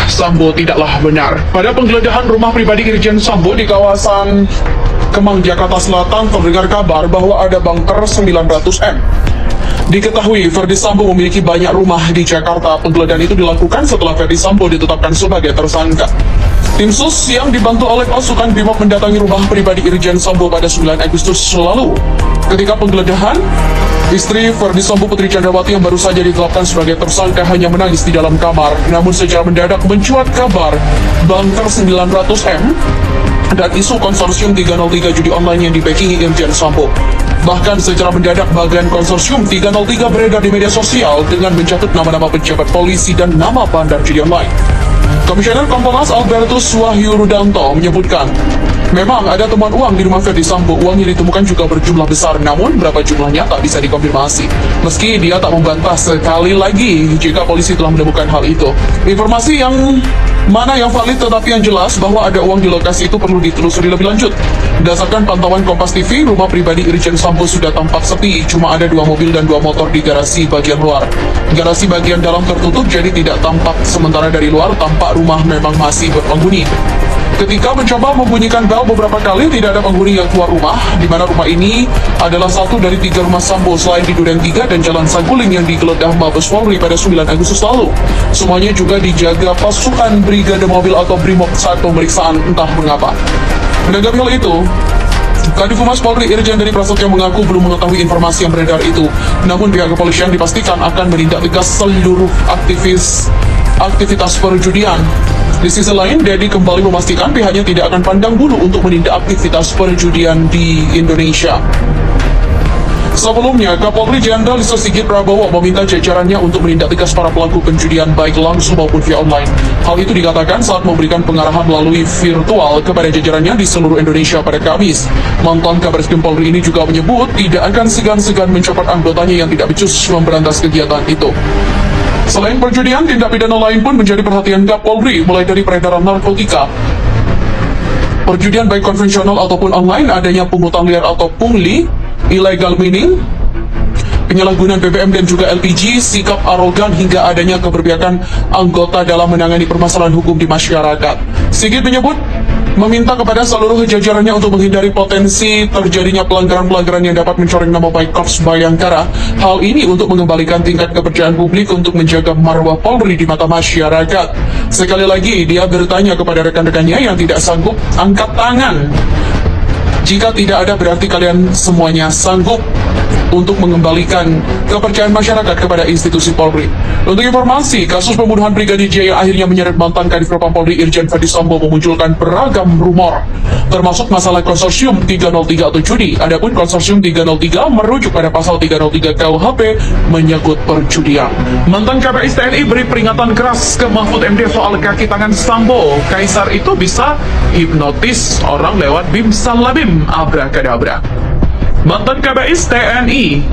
Sambo tidaklah benar. Pada penggeledahan rumah pribadi Irjen Sambo di kawasan Kemang, Jakarta Selatan, terdengar kabar bahwa ada bunker 900M. Diketahui Ferdy Sambo memiliki banyak rumah di Jakarta. Penggeledahan itu dilakukan setelah Ferdy Sambo ditetapkan sebagai tersangka. Tim SUS yang dibantu oleh pasukan BRIMOB mendatangi rumah pribadi Irjen Sambo pada 9 Agustus lalu. Ketika penggeledahan, istri Ferdy Sambo, Putri Chandrawati, yang baru saja ditetapkan sebagai tersangka, hanya menangis di dalam kamar. Namun secara mendadak mencuat kabar bunker 900M dan isu konsorsium 303 judi online yang dibackingi Irjen Sambo. Bahkan secara mendadak bagian konsorsium 303 beredar di media sosial dengan mencatut nama-nama pejabat polisi dan nama bandar judi online. Komisioner Kompolnas Albertus Wahyu Rudanto menyebutkan, memang ada temuan uang di rumah Ferdy Sambo. Uang yang ditemukan juga berjumlah besar, namun berapa jumlahnya tak bisa dikonfirmasi. Meski dia tak membantah sekali lagi jika polisi telah menemukan hal itu. Informasi yang mana yang valid tetapi yang jelas bahwa ada uang di lokasi itu perlu ditelusuri lebih lanjut. Berdasarkan pantauan Kompas TV, rumah pribadi Irjen Sambo sudah tampak sepi. Cuma ada 2 mobil dan 2 motor di garasi bagian luar. Garasi bagian dalam tertutup jadi tidak tampak, sementara dari luar tampak rumah memang masih berpenghuni. Ketika mencoba membunyikan bel beberapa kali, tidak ada penghuni yang keluar rumah, di mana rumah ini adalah satu dari 3 rumah Sambo selain di Duren 3 dan Jalan Saguling yang digeledah Mabes Polri pada 9 Agustus lalu. Semuanya juga dijaga pasukan Brigade Mobil atau BRIMOB saat pemeriksaan, entah mengapa. Menanggapi hal itu, Kadif Humas Polri Irjen Deni Prasetyo mengaku belum mengetahui informasi yang beredar itu. Namun pihak kepolisian dipastikan akan menindak tegas seluruh aktivitas perjudian. Di sisi lain, Dedi kembali memastikan pihaknya tidak akan pandang bulu untuk menindak aktivitas perjudian di Indonesia. Sebelumnya, Kapolri Jenderal Listio Sigit Prabowo meminta jajarannya untuk menindak tegas para pelaku penjudian baik langsung maupun via online. Hal itu dikatakan saat memberikan pengarahan melalui virtual kepada jajarannya di seluruh Indonesia pada Kamis. Mantan Kabareskrim Polri ini juga menyebut tidak akan segan-segan mencopot anggotanya yang tidak becus memberantas kegiatan itu. Selain perjudian, tindak pidana lain pun menjadi perhatian Kapolri, mulai dari peredaran narkotika, perjudian baik konvensional ataupun online, adanya pungutan liar atau pungli, illegal mining, penyalahgunaan BBM dan juga LPG, sikap arogan hingga adanya keberpihakan anggota dalam menangani permasalahan hukum di masyarakat. Sigit menyebut meminta kepada seluruh jajarannya untuk menghindari potensi terjadinya pelanggaran-pelanggaran yang dapat mencoreng nama baik Korps Bayangkara. Hal ini untuk mengembalikan tingkat kepercayaan publik untuk menjaga marwah Polri di mata masyarakat. Sekali lagi, dia bertanya kepada rekan-rekannya yang tidak sanggup, angkat tangan. Jika tidak ada, berarti kalian semuanya sanggup untuk mengembalikan kepercayaan masyarakat kepada institusi Polri. Untuk informasi, kasus pembunuhan Brigadir J yang akhirnya menyeret mantan Kadif Propam Polri Irjen Ferdy Sambo memunculkan beragam rumor, termasuk masalah konsorsium 303 atau judi. Adapun konsorsium 303 merujuk pada pasal 303 KUHP menyangkut perjudian. Mantan KBS TNI beri peringatan keras ke Mahfud MD soal kaki tangan Sambo. Kaisar itu bisa hipnotis orang lewat bim salabim, abrakadabra. Mantan KBS TNI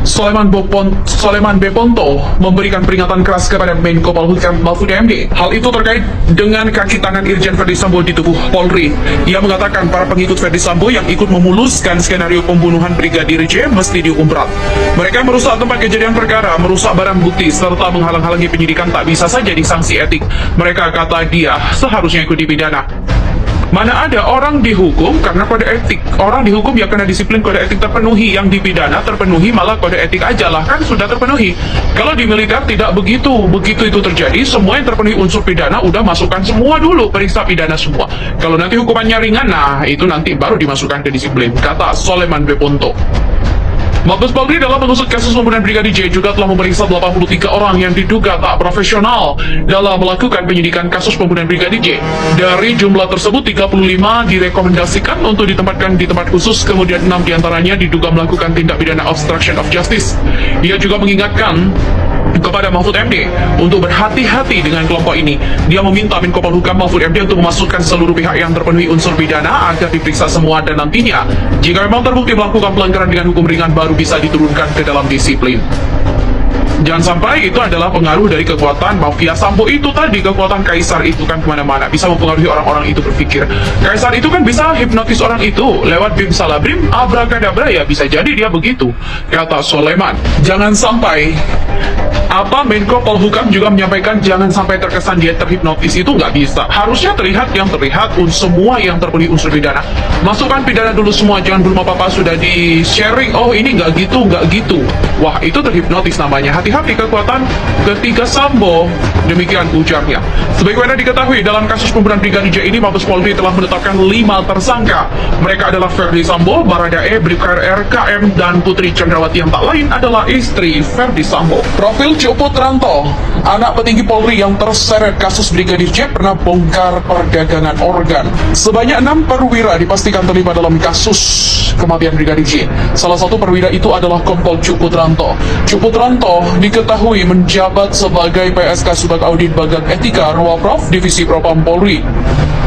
Soleman B. Ponto memberikan peringatan keras kepada Menko Polhukam Mahfud MD. Hal itu terkait dengan kaki tangan Irjen Ferdy Sambo di tubuh Polri. Ia mengatakan para pengikut Ferdy Sambo yang ikut memuluskan skenario pembunuhan Brigadir J mesti dihukum berat. Mereka merusak tempat kejadian perkara, merusak barang bukti, serta menghalang-halangi penyidikan tak bisa saja disanksi etik. Mereka, kata dia, seharusnya ikut dipidana. Mana ada orang dihukum karena kode etik. Orang dihukum ya karena disiplin kode etik terpenuhi. Yang dipidana terpenuhi malah kode etik aja lah, kan sudah terpenuhi. Kalau di militer tidak begitu. Begitu itu terjadi, semua yang terpenuhi unsur pidana udah masukkan semua dulu, periksa pidana semua. Kalau nanti hukumannya ringan, nah itu nanti baru dimasukkan ke disiplin, kata Soleman B. Ponto. Mabes Polri dalam mengusut kasus pembunuhan Brigadir J juga telah memeriksa 83 orang yang diduga tak profesional dalam melakukan penyidikan kasus pembunuhan Brigadir J. Dari jumlah tersebut, 35 direkomendasikan untuk ditempatkan di tempat khusus, kemudian 6 diantaranya diduga melakukan tindak pidana obstruction of justice. Dia juga mengingatkan kepada Mahfud MD untuk berhati-hati dengan kelompok ini. Dia meminta Menko Polhukam Mahfud MD untuk memasukkan seluruh pihak yang terpenuhi unsur pidana agar diperiksa semua, dan nantinya jika memang terbukti melakukan pelanggaran dengan hukum ringan baru bisa diturunkan ke dalam disiplin. Jangan sampai itu adalah pengaruh dari kekuatan mafia Sambo itu tadi. Kekuatan Kaisar itu kan kemana-mana, bisa mempengaruhi orang-orang itu berpikir. Kaisar itu kan bisa hipnotis orang itu lewat bim salabrim, abrakadabra, ya bisa jadi dia begitu, kata Soleman. Jangan sampai Apa Menko Polhukam juga menyampaikan jangan sampai terkesan dia terhipnotis, itu nggak bisa. Harusnya terlihat yang terlihat, semua yang terpenuhi unsur pidana. Masukkan pidana dulu semua, jangan belum apa-apa sudah di-sharing, oh ini nggak gitu, nggak gitu. Wah, itu terhipnotis namanya. Hati-hati kekuatan ketiga Sambo, demikian ujarnya. Sebagaimana diketahui dalam kasus pembunuhan Brigadir J ini, Mabes Polri telah menetapkan 5 tersangka. Mereka adalah Ferdi Sambo, Baradae, Bribka RR, KM, dan Putri Chandrawati yang tak lain adalah istri Ferdi Sambo. Profil Cuk Putranto, anak petinggi Polri yang terseret kasus Brigadir J, pernah bongkar perdagangan organ. Sebanyak 6 perwira dipastikan terlibat dalam kasus kematian Brigadir J. Salah satu perwira itu adalah Kompol Cuk Putranto. Cuk Putranto diketahui menjabat sebagai PSK Subag Audit Bagan Etika Prof Divisi Propam Polri.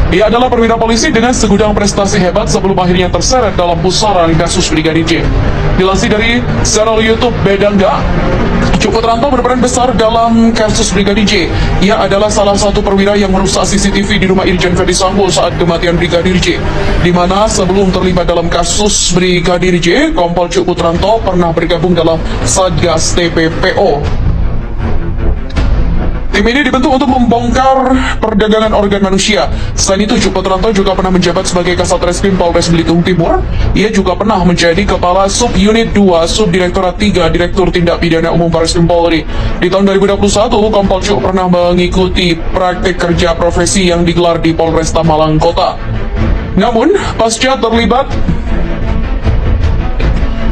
Ia adalah perwira polisi dengan segudang prestasi hebat sebelum akhirnya terseret dalam pusaran kasus Brigadir J. Dilansir dari channel YouTube Bedangga, Cuk Putranto berperan besar dalam kasus Brigadir J. Ia adalah salah satu perwira yang merusak CCTV di rumah Irjen Ferdi Sambo saat kematian Brigadir J, di mana sebelum terlibat dalam kasus Brigadir J, Kompol Cuk Putranto pernah bergabung dalam Satgas TPPO. Tim ini dibentuk untuk membongkar perdagangan organ manusia. Selain itu, Cuk Putranto juga pernah menjabat sebagai Kasat Reskrim Polres Belitung Timur. Ia juga pernah menjadi Kepala Subunit 2, Subdirektorat 3, Direktur Tindak Pidana Umum Barreskrim Polri. Di tahun 2021, Kompol Cuk pernah mengikuti praktek kerja profesi yang digelar di Polresta Malang Kota. Namun, pasca terlibat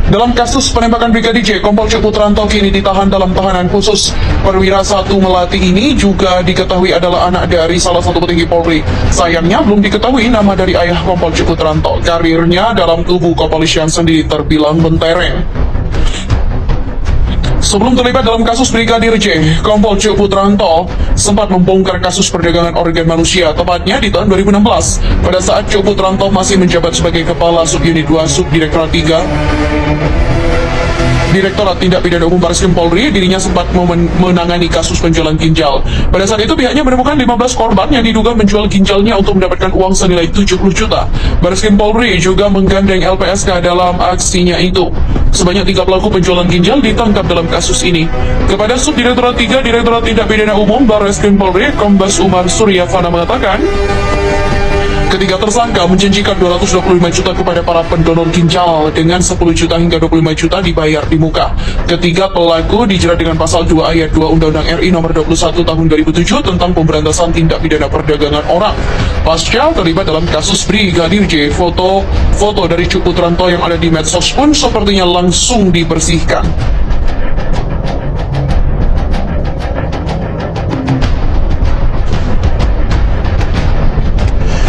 dalam kasus penembakan Brigadir J, Kompol Cuk Putranto kini ditahan dalam tahanan khusus. Perwira 1 Melati ini juga diketahui adalah anak dari salah satu petinggi Polri. Sayangnya belum diketahui nama dari ayah Kompol Cuk Putranto. Karirnya dalam tubuh kepolisian sendiri terbilang mentereng. Sebelum terlibat dalam kasus Brigadir J, Kompol Cuk Putranto sempat membongkar kasus perdagangan organ manusia, tepatnya di tahun 2016. Pada saat Cuk Putranto masih menjabat sebagai Kepala Subunit 2, Subdirektorat 3, Direktorat Tindak Pidana Umum Barreskrim Polri, dirinya sempat menangani kasus penjualan ginjal. Pada saat itu pihaknya menemukan 15 korban yang diduga menjual ginjalnya untuk mendapatkan uang senilai 70 juta. Barreskrim Polri juga menggandeng LPSK dalam aksinya itu. Sebanyak 3 pelaku penjualan ginjal ditangkap dalam kasus ini. Kepada Subdirektorat 3 Direktorat Tindak Pidana Umum Barreskrim Polri, Kombes Umar Suryavana mengatakan, ketiga tersangka menjanjikan 225 juta kepada para pendonor ginjal dengan 10 juta hingga 25 juta dibayar di muka. Ketiga pelaku dijerat dengan pasal 2 ayat 2 Undang-Undang RI nomor 21 tahun 2007 tentang pemberantasan tindak pidana perdagangan orang. Pasca terlibat dalam kasus Brigadir J, foto dari Cuk Putranto yang ada di medsos pun sepertinya langsung dibersihkan.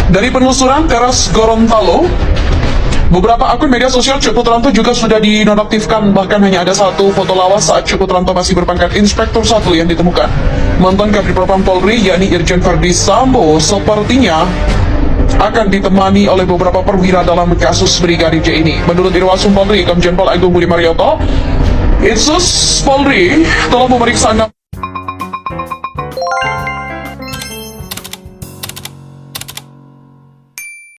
Dari penelusuran Teras Gorontalo, beberapa akun media sosial Cuk Putranto juga sudah dinonaktifkan. Bahkan hanya ada satu foto lawas saat Cuk Putranto masih berpangkat Inspektur 1 yang ditemukan. Mantan Kadif Propam Polri, yakni Irjen Ferdi Sambo, sepertinya akan ditemani oleh beberapa perwira dalam kasus Brigadir J ini. Menurut Irwasum Polri, Komjen Pol Agung Budi Marioto, Itsus Polri telah memeriksa 6